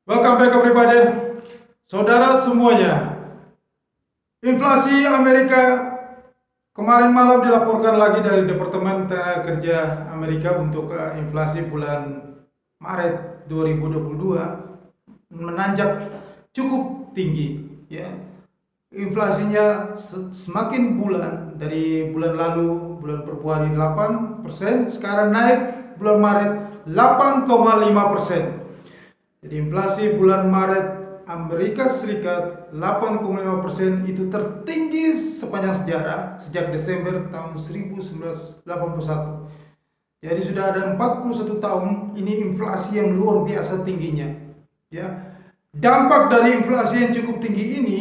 Welcome back everybody. Saudara semuanya, inflasi Amerika kemarin malam dilaporkan lagi dari Departemen Tenaga Kerja Amerika untuk inflasi bulan Maret 2022 menanjak cukup tinggi ya. Inflasinya semakin bulan dari bulan lalu, bulan Februari 8%, sekarang naik bulan Maret 8,5%. Jadi inflasi bulan Maret Amerika Serikat 8,5% itu tertinggi sepanjang sejarah sejak Desember tahun 1981. Jadi sudah ada 41 tahun ini inflasi yang luar biasa tingginya. Ya. Dampak dari inflasi yang cukup tinggi ini,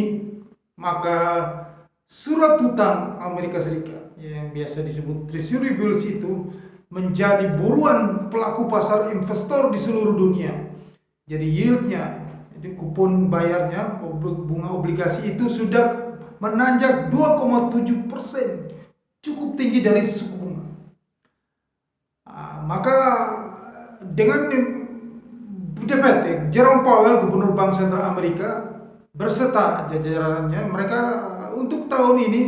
maka surat hutang Amerika Serikat yang biasa disebut Treasury bills itu menjadi buruan pelaku pasar investor di seluruh dunia. Jadi yieldnya, jadi kupon bayarnya, bunga obligasi itu sudah menanjak 2,7%, cukup tinggi dari suku bunga. Maka dengan The Fed, Jerome Powell, Gubernur Bank Sentral Amerika, berserta jajarannya, mereka untuk tahun ini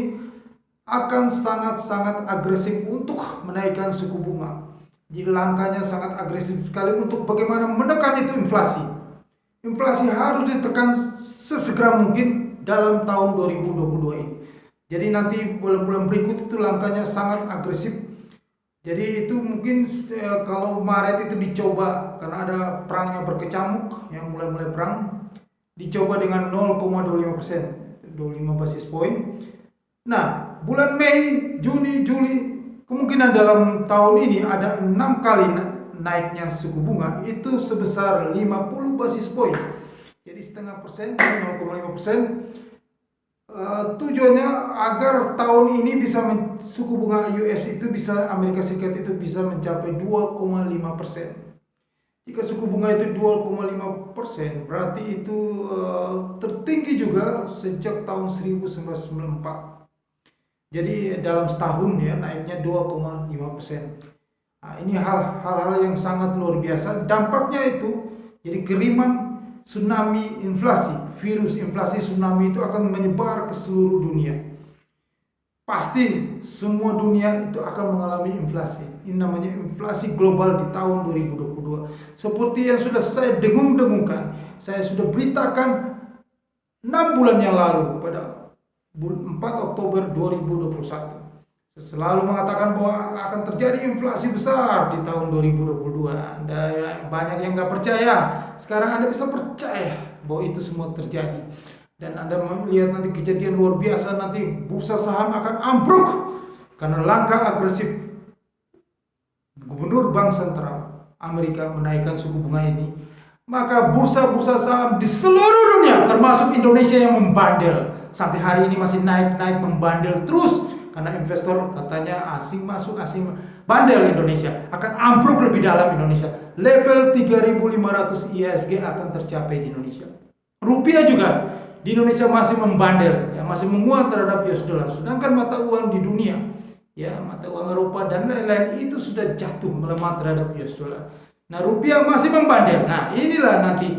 akan sangat-sangat agresif untuk menaikkan suku bunga. Jadi langkahnya sangat agresif sekali untuk bagaimana menekan itu inflasi. Inflasi harus ditekan sesegera mungkin dalam tahun 2022 ini. Jadi nanti bulan-bulan berikut itu langkahnya sangat agresif. Jadi itu mungkin kalau Maret itu dicoba karena ada perangnya berkecamuk yang mulai-mulai perang, dicoba dengan 0,25%, 25 basis point. Nah, bulan Mei, Juni, Juli, kemungkinan dalam tahun ini ada 6 kali naiknya suku bunga itu sebesar 50 basis point. Jadi setengah persen, 0,5%. Tujuannya agar tahun ini bisa suku bunga US itu bisa Amerika Serikat itu bisa mencapai 2,5%. Jika suku bunga itu 2,5%, berarti itu tertinggi juga sejak tahun 1994. Jadi dalam setahun ya naiknya 2,5%. Nah, ini hal-hal yang sangat luar biasa. Dampaknya itu jadi kiriman tsunami inflasi, virus inflasi tsunami itu akan menyebar ke seluruh dunia. Pasti semua dunia itu akan mengalami inflasi. Ini namanya inflasi global di tahun 2022. Seperti yang sudah saya dengung-dengungkan, saya sudah beritakan 6 bulan yang lalu pada 4 Oktober 2021. Selalu mengatakan bahwa akan terjadi inflasi besar di tahun 2022. Anda banyak yang nggak percaya. Sekarang Anda bisa percaya bahwa itu semua terjadi. Dan Anda melihat nanti kejadian luar biasa, nanti bursa saham akan ambruk karena langkah agresif Gubernur Bank Sentral Amerika menaikkan suku bunga ini. Maka bursa-bursa saham di seluruh dunia termasuk Indonesia yang membandel sampai hari ini masih naik-naik membandel terus karena investor katanya asing masuk, asing bandel Indonesia akan ambruk lebih dalam Indonesia. Level 3.500 IHSG akan tercapai di Indonesia. Rupiah juga di Indonesia masih membandel, ya, masih menguat terhadap US dollar. Sedangkan mata uang di dunia, ya mata uang Eropa dan lain-lain itu sudah jatuh melemah terhadap US dollar. Nah, rupiah masih membandel. Nah, inilah nanti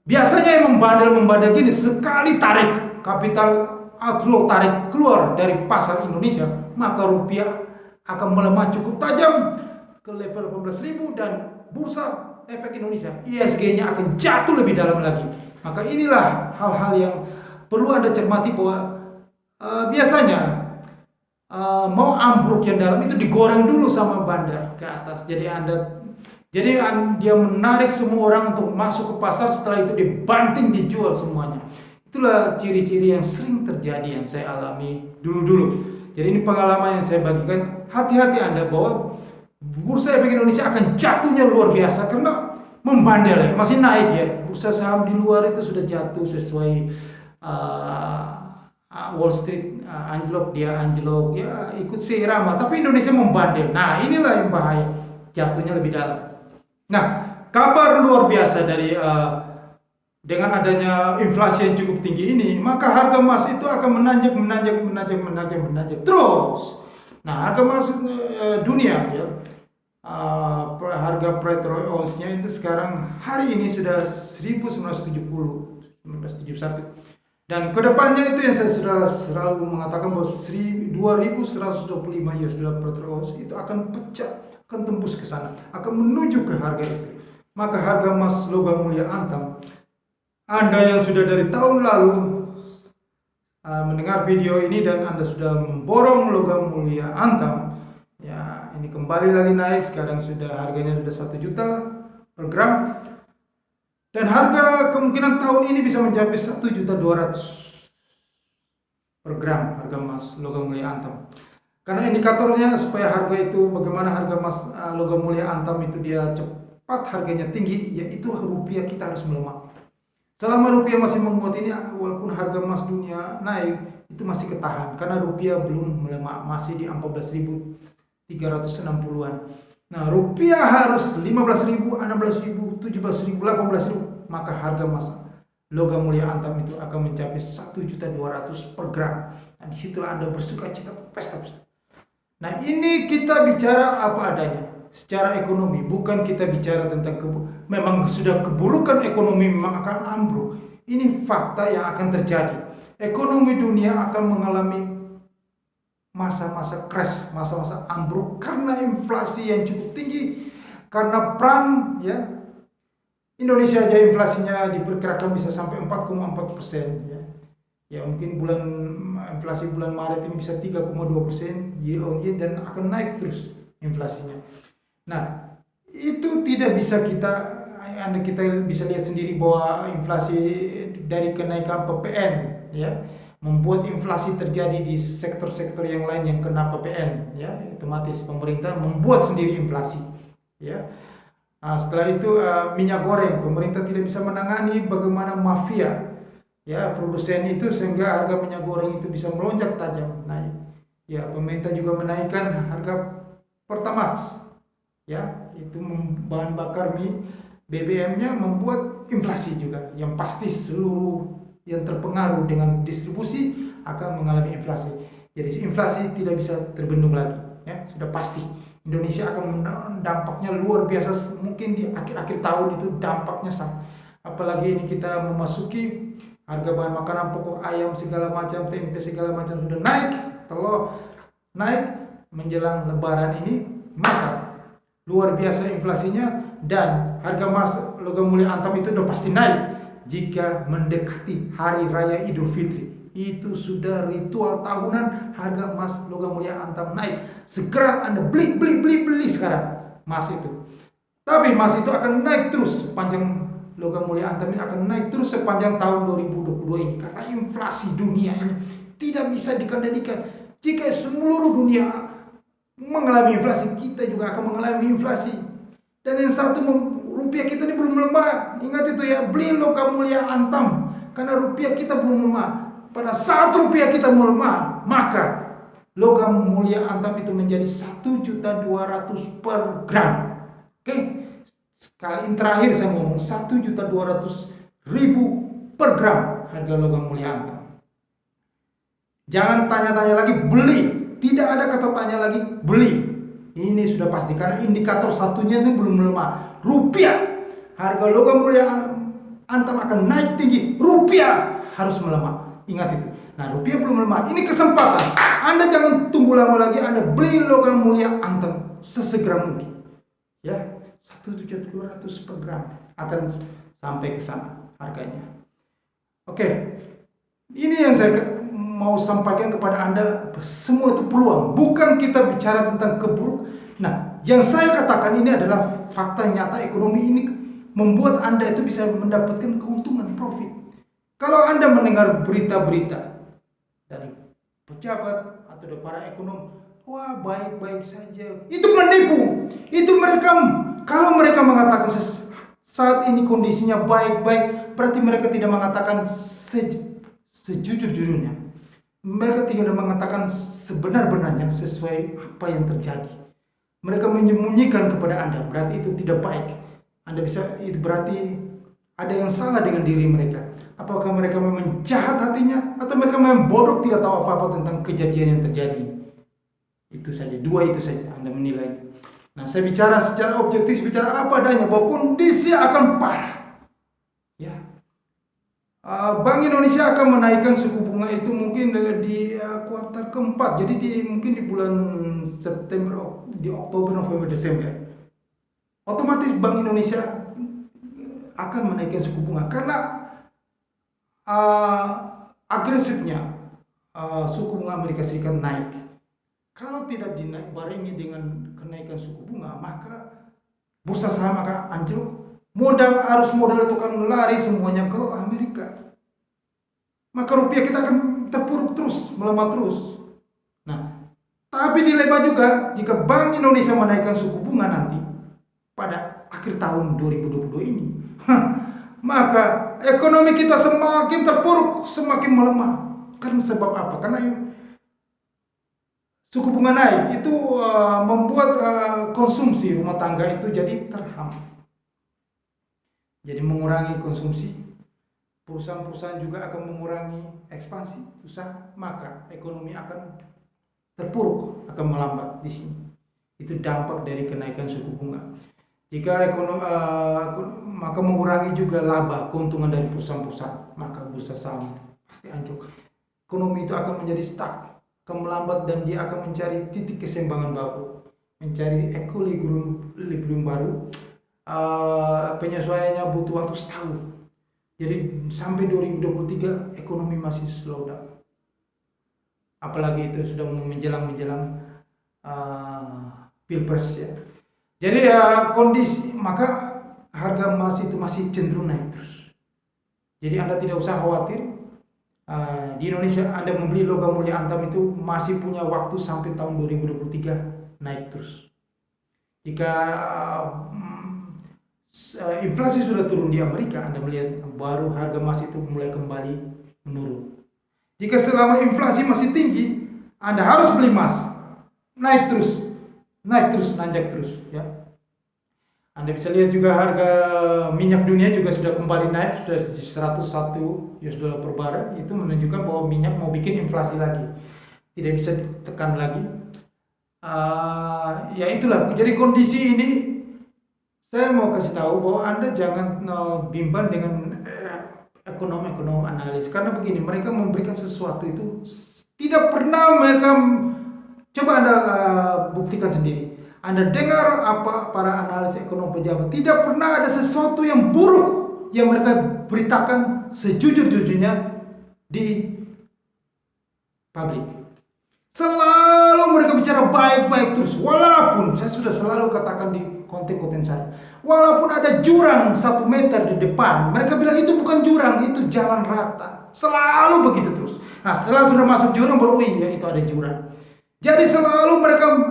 biasanya yang membandel gini sekali tarik kapital outflow, tarik keluar dari pasar Indonesia, maka rupiah akan melemah cukup tajam ke level 18.000 dan bursa efek Indonesia ISG-nya akan jatuh lebih dalam lagi. Maka inilah hal-hal yang perlu Anda cermati bahwa biasanya mau ambruk yang dalam itu digoreng dulu sama bandar ke atas. Jadi dia menarik semua orang untuk masuk ke pasar, setelah itu dibanting, dijual semuanya. Itulah ciri-ciri yang sering terjadi yang saya alami dulu-dulu. Jadi ini pengalaman yang saya bagikan. Hati-hati Anda bahwa bursa efek Indonesia akan jatuhnya luar biasa karena membandel ya, masih naik ya. Bursa saham di luar itu sudah jatuh sesuai Wall Street anjlok, dia anjlok ya ikut seirama, tapi Indonesia membandel. Nah, inilah yang bahaya, jatuhnya lebih dalam. Nah, kabar luar biasa dari dengan adanya inflasi yang cukup tinggi ini, maka harga emas itu akan menanjak terus. Nah, harga emas dunia ya harga petrol onsnya itu sekarang hari ini sudah 1970, 1971. Dan kedepannya itu yang saya sudah selalu mengatakan bahwa 2125 US dollar per ounce itu akan pecah, akan tembus ke sana, akan menuju ke harga itu. Maka harga emas logam mulia antam, Anda yang sudah dari tahun lalu mendengar video ini dan Anda sudah memborong logam mulia antam, ya ini kembali lagi naik, sekarang sudah harganya sudah 1 juta per gram. Dan harga kemungkinan tahun ini bisa mencapai 1.200.000 per gram harga emas logam mulia antam. Karena indikatornya supaya harga itu, bagaimana harga emas logam mulia antam itu dia cepat harganya tinggi, yaitu rupiah kita harus melemah. Selama rupiah masih menguat ini, walaupun harga emas dunia naik, itu masih ketahan karena rupiah belum melemah, masih di 14.360-an. Nah, rupiah harus 15.000, 16.000, 17.000, 18.000, maka harga emas logam mulia antam itu akan mencapai 1.200.000 per gram. Nah, disitulah Anda bersuka cita, pesta-pesta. Nah, ini kita bicara apa adanya, secara ekonomi, bukan kita bicara tentang memang sudah keburukan ekonomi memang akan ambruk. Ini fakta yang akan terjadi. Ekonomi dunia akan mengalami masa-masa crash, masa-masa ambruk karena inflasi yang cukup tinggi, karena perang, ya. Indonesia aja inflasinya diperkirakan bisa sampai 4,4%, ya. Ya mungkin inflasi bulan Maret ini bisa 3,2% year on year dan akan naik terus inflasinya. Nah, itu tidak bisa kita bisa lihat sendiri bahwa inflasi dari kenaikan PPN, ya, membuat inflasi terjadi di sektor-sektor yang lain yang kena PPN, ya, otomatis pemerintah membuat sendiri inflasi, ya. Nah, setelah itu minyak goreng, pemerintah tidak bisa menangani bagaimana mafia, ya, produsen itu sehingga harga minyak goreng itu bisa melonjak tajam naik. Ya, pemerintah juga menaikkan harga Pertamax, ya, itu bahan bakar BBM-nya, membuat inflasi juga, yang pasti seluruh yang terpengaruh dengan distribusi akan mengalami inflasi. Jadi inflasi tidak bisa terbendung lagi, ya, sudah pasti. Indonesia akan dampaknya luar biasa, mungkin di akhir-akhir tahun itu dampaknya sangat. Apalagi ini kita memasuki harga bahan makanan pokok, ayam segala macam, tempe segala macam sudah naik, telur naik menjelang lebaran ini, maka luar biasa inflasinya. Dan harga emas logam mulia antam itu sudah pasti naik jika mendekati hari raya Idul Fitri. Itu sudah ritual tahunan, harga emas logam mulia antam naik. Segera Anda beli sekarang emas itu. Tapi emas itu akan naik terus sepanjang logam mulia antam ini akan naik terus sepanjang tahun 2022 ini, karena inflasi dunia ini tidak bisa dikendalikan. Jika seluruh dunia mengalami inflasi, kita juga akan mengalami inflasi. Dan yang satu, rupiah kita ini belum melemah. Ingat itu ya, beli logam mulia antam karena rupiah kita belum melemah. Pada saat rupiah kita melemah, maka logam mulia antam itu menjadi 1.200.000 per gram. Oke, sekali terakhir saya ngomong 1.200.000 per gram harga logam mulia antam. Jangan tanya-tanya lagi, beli. Tidak ada kata tanya lagi, beli. Ini sudah pasti karena indikator satunya itu belum melemah. Rupiah, harga logam mulia antam akan naik tinggi. Rupiah harus melemah. Ingat itu. Nah, rupiah belum melemah. Ini kesempatan. Anda jangan tunggu lama lagi. Anda beli logam mulia antam sesegera mungkin. Ya, 1.200 per gram akan sampai ke sana harganya. Oke. Ini yang saya mau sampaikan kepada Anda, semua itu peluang, bukan kita bicara tentang keburuk. Nah, yang saya katakan ini adalah fakta nyata ekonomi ini membuat Anda itu bisa mendapatkan keuntungan, profit. Kalau Anda mendengar berita-berita dari pejabat atau dari para ekonom, wah baik-baik saja, itu menipu. Itu mereka, kalau mereka mengatakan saat ini kondisinya baik-baik, berarti mereka tidak mengatakan sejujur-jujurnya. Mereka tidak mengatakan sebenar-benarnya sesuai apa yang terjadi. Mereka menyembunyikan kepada Anda, berarti itu tidak baik. Anda bisa, itu berarti ada yang salah dengan diri mereka. Apakah mereka memang jahat hatinya, atau mereka memang bodoh, tidak tahu apa-apa tentang kejadian yang terjadi. Itu saja, dua itu saja Anda menilai. Nah, saya bicara secara objektif, bicara apa adanya bahwa kondisi akan parah. Ya, Bank Indonesia akan menaikkan suku bunga itu mungkin di kuartal keempat. Jadi mungkin di bulan September, di Oktober, November, Desember. Otomatis Bank Indonesia akan menaikkan suku bunga karena uh, agresifnya suku bunga Amerika Serikat naik. Kalau tidak dinaik barengi dengan kenaikan suku bunga, maka bursa saham akan anjlok. Arus modal itu akan lari semuanya ke Amerika. Maka rupiah kita akan terpuruk terus, melemah terus. Nah, tapi dilema juga jika Bank Indonesia menaikkan suku bunga nanti pada akhir tahun 2022 ini, maka ekonomi kita semakin terpuruk, semakin melemah. Karena sebab apa? Karena suku bunga naik itu membuat konsumsi rumah tangga itu jadi terhambat. Jadi mengurangi konsumsi, perusahaan-perusahaan juga akan mengurangi ekspansi usaha, maka ekonomi akan terpuruk, akan melambat di sini. Itu dampak dari kenaikan suku bunga. Jika maka mengurangi juga laba, keuntungan dari perusahaan-perusahaan, maka bursa saham pasti anjlok. Ekonomi itu akan menjadi stuck, akan melambat, dan dia akan mencari titik keseimbangan baru, mencari equilibrium baru. Penyesuaiannya butuh waktu setahun. Jadi sampai 2023 ekonomi masih slow down. Apalagi itu sudah menjelang pilpres ya. Jadi kondisi, maka harga emas itu masih cenderung naik terus. Jadi Anda tidak usah khawatir. Di Indonesia Anda membeli logam mulia antam itu masih punya waktu sampai tahun 2023 naik terus. Jika inflasi sudah turun di Amerika, Anda melihat baru harga emas itu mulai kembali menurun. Jika selama inflasi masih tinggi, Anda harus beli emas, naik terus, nanjak terus ya. Anda bisa lihat juga harga minyak dunia juga sudah kembali naik, sudah di 101 US dollar per barel. Itu menunjukkan bahwa minyak mau bikin inflasi lagi, tidak bisa ditekan lagi. Ya itulah, jadi kondisi ini saya mau kasih tahu bahwa Anda jangan bimbang dengan ekonom analis, karena begini, mereka memberikan sesuatu itu tidak pernah mereka coba Anda buktikan sendiri. Anda dengar apa para analis ekonom pejabat, tidak pernah ada sesuatu yang buruk yang mereka beritakan sejujur-jujurnya di publik. Selalu mereka bicara baik-baik terus, walaupun saya sudah selalu katakan di konten-konten saya, walaupun ada jurang 1 meter di depan, mereka bilang itu bukan jurang, itu jalan rata. Selalu begitu terus. Nah, setelah sudah masuk jurang baru ya itu ada jurang. Jadi selalu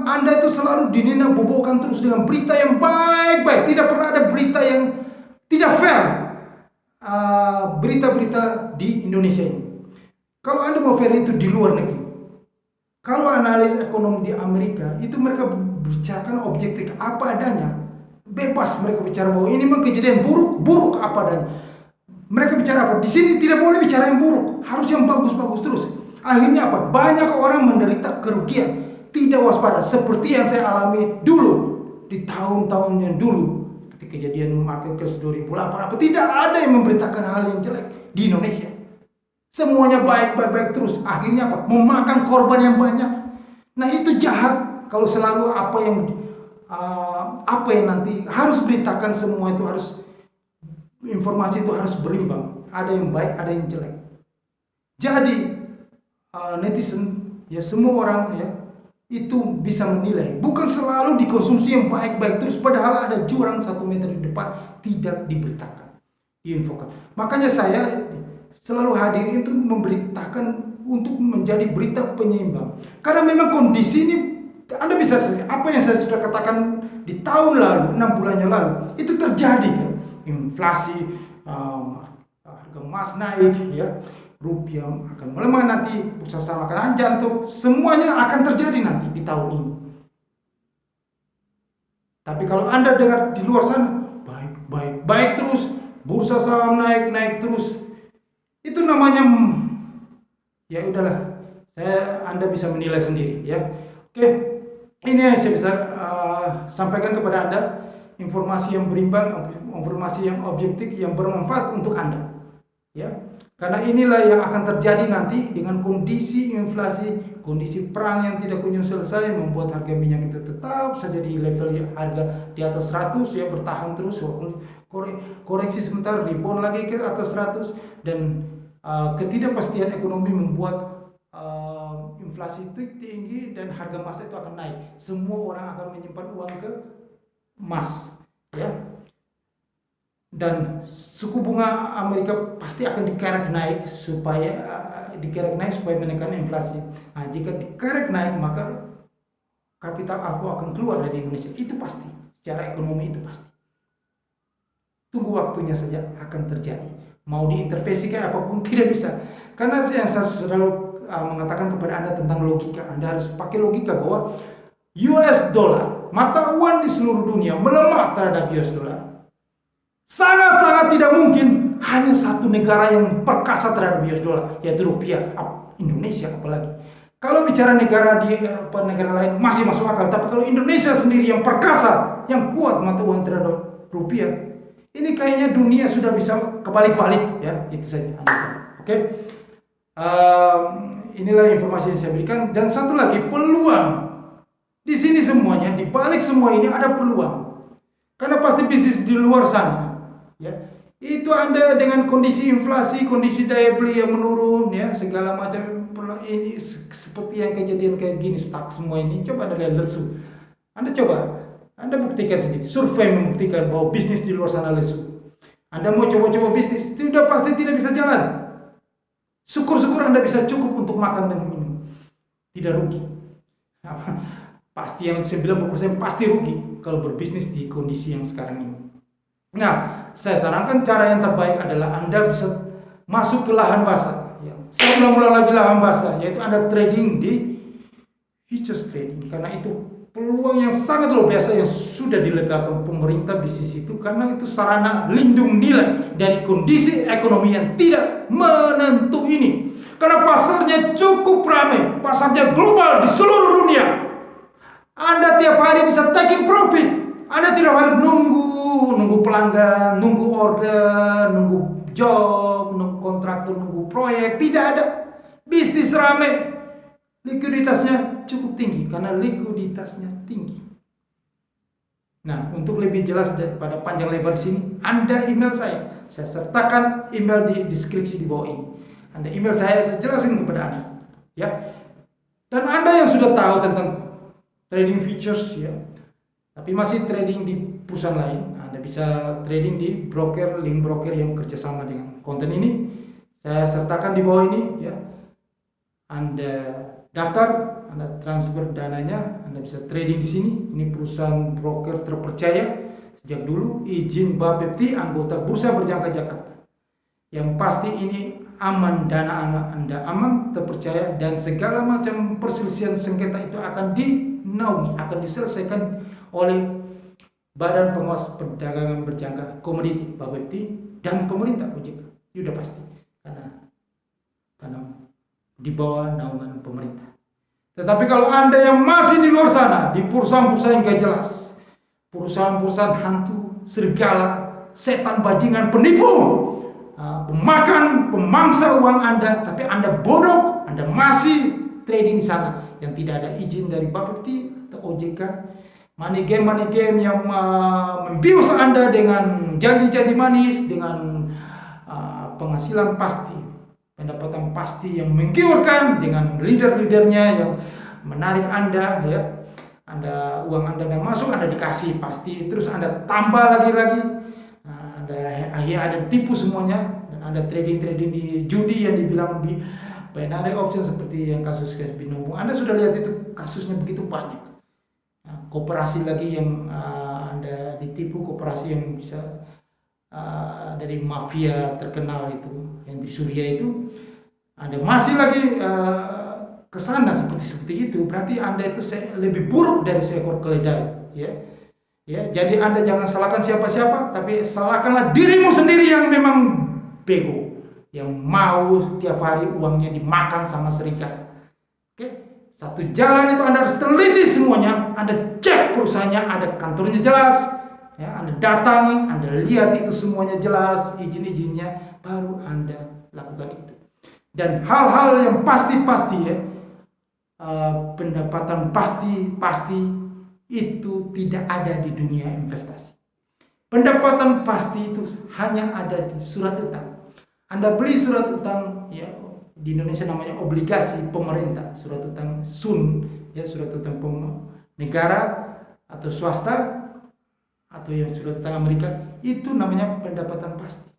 Anda itu selalu dinina-bobokan terus dengan berita yang baik-baik. Tidak pernah ada berita yang tidak fair. Berita-berita di Indonesia ini. Kalau Anda mau fair itu di luar negeri. Kalau analis ekonomi di Amerika, itu mereka bicarakan objektif apa adanya. Bebas mereka bicara bahwa ini memang kejadian buruk apa adanya. Mereka bicara apa? Di sini tidak boleh bicara yang buruk. Harus yang bagus-bagus terus. Akhirnya apa? Banyak orang menderita kerugian, tidak waspada, seperti yang saya alami dulu di tahun-tahun yang dulu, ketika kejadian market crash 2008. Apa tidak ada yang memberitakan hal yang jelek di Indonesia? Semuanya baik-baik terus. Akhirnya apa? Memakan korban yang banyak. Nah, itu jahat kalau selalu apa yang nanti harus beritakan, semua itu harus, informasi itu harus berimbang. Ada yang baik, ada yang jelek. Jadi netizen ya, semua orang ya itu bisa menilai, bukan selalu dikonsumsi yang baik-baik terus, padahal ada jurang 1 meter di depan, tidak diberitakan, diinfokan. Makanya saya selalu hadir itu memberitakan untuk menjadi berita penyeimbang, karena memang kondisi ini Anda bisa, apa yang saya sudah katakan di tahun lalu, 6 bulan yang lalu itu terjadi kan, inflasi, harga emas naik ya, rupiah akan melemah nanti, bursa saham akan anjlok, semuanya akan terjadi nanti di tahun ini. Tapi kalau Anda dengar di luar sana, baik terus, bursa saham naik terus, itu namanya ya udahlah, Anda bisa menilai sendiri ya. Oke, ini yang saya bisa sampaikan kepada Anda informasi yang berimbang, informasi yang objektif, yang bermanfaat untuk Anda. Ya, karena inilah yang akan terjadi nanti dengan kondisi inflasi, kondisi perang yang tidak kunjung selesai, membuat harga minyak kita tetap saja di level harga di atas 100 ya, bertahan terus, koreksi sebentar rebound lagi ke atas 100, dan ketidakpastian ekonomi membuat inflasi itu tinggi dan harga emas itu akan naik. Semua orang akan menyimpan uang ke emas, ya. Dan suku bunga Amerika pasti akan dikerek naik supaya menekan inflasi. Nah, jika dikerek naik maka kapital outflow akan keluar dari Indonesia. Itu pasti, secara ekonomi itu pasti. Tunggu waktunya saja akan terjadi. Mau diintervensi kayak apapun tidak bisa. Karena yang saya selalu mengatakan kepada Anda tentang logika. Anda harus pakai logika bahwa US dollar, mata uang di seluruh dunia melemah terhadap US dollar. Sangat-sangat tidak mungkin hanya satu negara yang perkasa terhadap US dollar, yaitu rupiah, Indonesia apalagi. Kalau bicara negara di Eropa, negara lain masih masuk akal, tapi kalau Indonesia sendiri yang perkasa, yang kuat mata uang terhadap rupiah, ini kayaknya dunia sudah bisa kebalik-balik, ya, itu saja. Oke. Inilah informasi yang saya berikan. Dan satu lagi, peluang. Di sini semuanya, di balik semua ini ada peluang. Karena pasti bisnis di luar sana, ya, itu Anda dengan kondisi inflasi, kondisi daya beli yang menurun, ya, segala macam ini seperti yang kejadian kayak gini, stuck semua ini, coba Anda lihat lesu. Anda buktikan sendiri, survei membuktikan bahwa bisnis di luar sana lesu. Anda mau coba-coba bisnis, sudah pasti tidak bisa jalan. Syukur-syukur Anda bisa cukup untuk makan dan minum, tidak rugi. Pasti yang 90% pasti rugi kalau berbisnis di kondisi yang sekarang ini. Nah, saya sarankan cara yang terbaik adalah Anda bisa masuk ke lahan basah. Ya. Saya ulang-ulang lagi lahan basah, yaitu Anda trading di futures trading. Karena itu peluang yang sangat luar biasa yang sudah dilegakan pemerintah bisnis itu, karena itu sarana lindung nilai dari kondisi ekonomi yang tidak menentu ini. Karena pasarnya cukup ramai, pasarnya global di seluruh dunia. Anda tiap hari bisa taking profit. Anda tidak harus nunggu pelanggan, nunggu order, nunggu job, nunggu kontraktor, nunggu proyek. Tidak ada. Bisnis ramai. Likuiditasnya cukup tinggi karena likuiditasnya tinggi. Nah, untuk lebih jelas daripada panjang lebar di sini, Anda email saya. Saya sertakan email di deskripsi di bawah ini. Anda email saya jelaskan kepada Anda, ya. Dan Anda yang sudah tahu tentang trading futures, ya, tapi masih trading di perusahaan lain, Anda bisa trading di broker, link broker yang kerjasama dengan konten ini. Saya sertakan di bawah ini, ya. Anda daftar, Anda transfer dananya, Anda bisa trading di sini. Ini perusahaan broker terpercaya sejak dulu, izin Bapepti, anggota Bursa Berjangka Jakarta. Yang pasti ini aman, dana Anda aman, terpercaya, dan segala macam perselisihan sengketa itu akan dinaungi, akan diselesaikan oleh Badan Pengawas Perdagangan Berjangka Komoditi Bapepti dan pemerintah OJK. Itu sudah pasti karena di bawah naungan pemerintah. Tetapi kalau Anda yang masih di luar sana, di perusahaan-perusahaan yang gak jelas, perusahaan-perusahaan hantu, serigala, setan bajingan, penipu, pemakan, pemangsa uang Anda, tapi Anda bodoh, Anda masih trading di sana yang tidak ada izin dari Bapepti atau OJK. Money game yang membius Anda dengan janji-janji manis, dengan penghasilan pasti, pendapatan pasti yang menggiurkan, dengan leader-leadernya yang menarik Anda, ya. Uang Anda yang masuk Anda dikasih pasti, terus Anda tambah lagi. Akhirnya Anda ditipu semuanya, dan Anda trading di judi yang dibilang binary option seperti yang kasus Binomo. Anda sudah lihat itu kasusnya begitu banyak. Koperasi lagi yang Anda ditipu, koperasi yang bisa dari mafia terkenal itu yang di Suriah itu, Anda masih lagi ke sana seperti itu, berarti Anda itu lebih buruk dari seekor keledai, ya. Jadi Anda jangan salahkan siapa-siapa, tapi salahkanlah dirimu sendiri yang memang bego, yang mau tiap hari uangnya dimakan sama serigala. Oke, Satu jalan itu Anda harus teliti semuanya, Anda cek perusahaannya, ada kantornya jelas, ya, Anda datangi, Anda lihat itu semuanya jelas, izin-izinnya, baru Anda lakukan itu. Dan hal-hal yang pasti-pasti ya, pendapatan pasti itu tidak ada di dunia investasi. Pendapatan pasti itu hanya ada di surat utang. Anda beli surat utang, ya, di Indonesia namanya obligasi pemerintah, surat utang sun, ya, surat utang negara atau swasta, atau yang surat utang Amerika, itu namanya pendapatan pasti.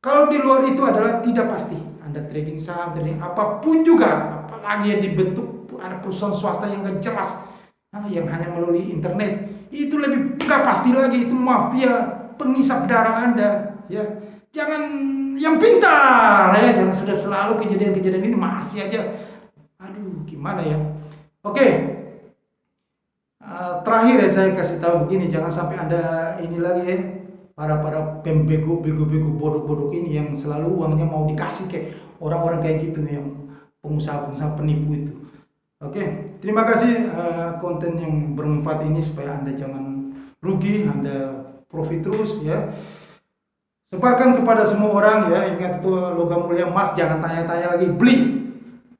Kalau di luar itu adalah tidak pasti. Anda trading saham, trading apapun juga, apalagi yang dibentuk ada perusahaan swasta yang gak jelas, yang hanya melalui internet, itu lebih gak pasti lagi, itu mafia pengisap darah Anda, ya. Jangan yang pintar, ya, jangan sudah selalu kejadian-kejadian ini masih aja. Aduh, gimana ya? Oke. Terakhir ya saya kasih tahu begini, jangan sampai Anda ini lagi ya, para pembego bodoh-bodoh ini yang selalu uangnya mau dikasih ke orang-orang kayak gitu, yang pengusaha-pengusaha penipu itu. Oke, terima kasih konten yang bermanfaat ini supaya Anda jangan rugi, Anda profit terus ya. Sebarkan kepada semua orang ya. Ingat itu logam mulia emas, jangan tanya-tanya lagi, beli.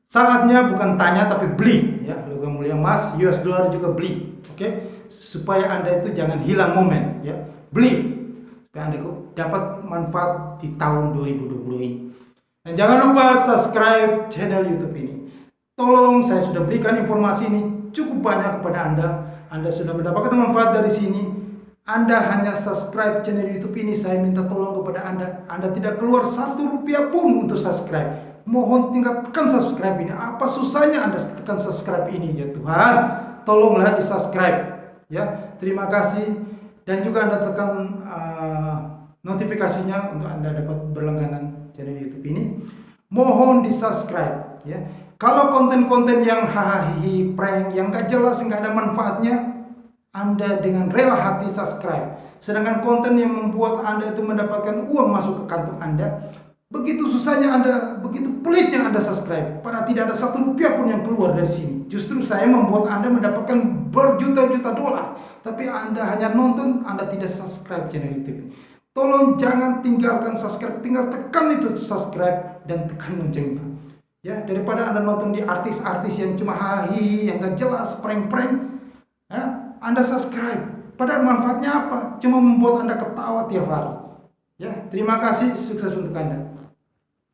Saatnya bukan tanya tapi beli ya. Logam mulia emas, US dollar juga beli. Oke, supaya Anda itu jangan hilang momen ya. Beli supaya Anda dapat manfaat di tahun 2020 ini. Dan jangan lupa subscribe channel YouTube ini. Tolong, saya sudah berikan informasi ini cukup banyak kepada Anda. Anda sudah mendapatkan manfaat dari sini. Anda hanya subscribe channel YouTube ini. Saya minta tolong kepada Anda. Anda tidak keluar Rp1 pun untuk subscribe. Mohon tinggal tekan subscribe ini. Apa susahnya Anda tekan subscribe ini ya Tuhan? Tolonglah di subscribe ya. Terima kasih. Dan juga Anda tekan notifikasinya untuk Anda dapat berlangganan channel YouTube ini. Mohon di subscribe ya. Kalau konten-konten yang hahaha, prank, yang gak jelas, nggak ada manfaatnya, Anda dengan rela hati subscribe. Sedangkan konten yang membuat Anda itu mendapatkan uang masuk ke kantong Anda, begitu susahnya Anda, begitu pelitnya Anda subscribe, padahal tidak ada Rp1 pun yang keluar dari sini. Justru saya membuat Anda mendapatkan berjuta-juta dolar, tapi Anda hanya nonton, Anda tidak subscribe channel YouTube. Tolong jangan tinggalkan subscribe, tinggal tekan itu subscribe dan tekan loncengnya. Ya, daripada Anda nonton di artis-artis yang cuma hahi, yang gak jelas, prank-prank, ya, Anda subscribe. Padahal manfaatnya apa? Cuma membuat Anda ketawa tiap hari. Ya, terima kasih, sukses untuk Anda.